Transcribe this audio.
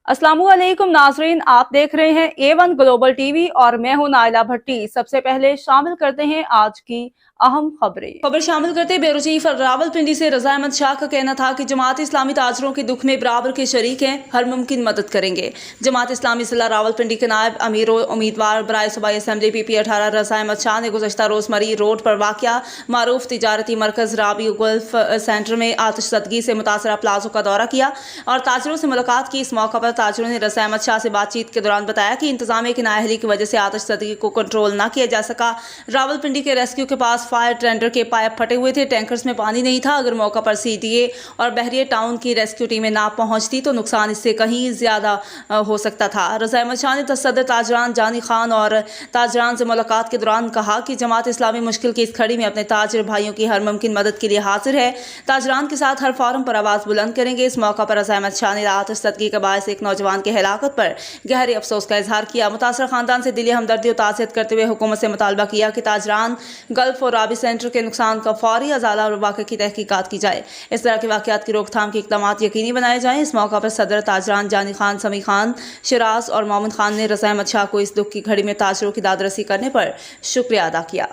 अस्सलामुअलैकुम नाजरीन, आप देख रहे हैं A1 ग्लोबल टीवी और मैं हूं नाइला भट्टी। सबसे पहले शामिल करते हैं आज की अहम खबर शामिल करते ब्यूरो चीफ रावलपिंडी से रज़ा अहमद शाह का कहना था कि जमात इस्लामी ताजरों के दुख में बराबर के शरीक हैं, हर मुमकिन मदद करेंगे। जमात इस्लामी जिला रावलपिंडी के नायब अमीर उम्मीदवार बराए सूबाई असम्बली PP18 रज़ा अहमद शाह ने गुज़श्ता रोज़ मरी रोड पर वाक़या मारूफ तिजारती मरकज़ राबी गल्फ सेंटर में आतिशज़दगी से मुतासरा प्लाजो का दौरा किया और ताजरों से मुलाकात की। इस मौका पर ताजरों ने रज़ा अहमद शाह से बातचीत के दौरान बताया कि इंतजामिया की नाअहली की वजह से आतिशज़दगी को कंट्रोल न किया जा सका। रावलपिंडी के रेस्क्यू के पास फायर टेंडर के पाइप फटे हुए थे, टैंकर्स में पानी नहीं था। अगर मौका पर CDA और बहरिया टाउन की रेस्क्यू टीमें ना पहुंचती तो नुकसान इससे कहीं ज्यादा हो सकता था। रज़ा अहमद शाह ने सदर ताजरान जानी खान और ताजरान से मुलाकात के दौरान कहा कि जमात इस्लामी मुश्किल की इस खड़ी में अपने ताजर भाइयों की हर मुमकिन मदद के लिए हाजिर है। ताजरान के साथ हर फॉरम पर आवाज़ बुलंद करेंगे। इस मौका पर रज़ा अहमद शाह ने आतिशज़दगी के बायस एक नौजवान की हलाकत पर गहरे अफसोस का इजहार किया। मुतासर खानदान से दिली हमदर्दी और ताज़ियत करते हुए हुकूमत से मुतालबा किया कि ताजरान गल्फ और राबी सेंटर के नुकसान का फौरी अजाला और वाक़े की तहकीकात की जाए। इस तरह के वाक़यात की रोकथाम के इक़दाम यकीनी बनाए जाएँ। इस मौका पर सदर ताजरान जानी खान, समी खान, शिराज और मोमिन खान ने रज़ा अहमद शाह को इस दुख की घड़ी में ताजरों की दादरसी करने पर शुक्रिया अदा किया।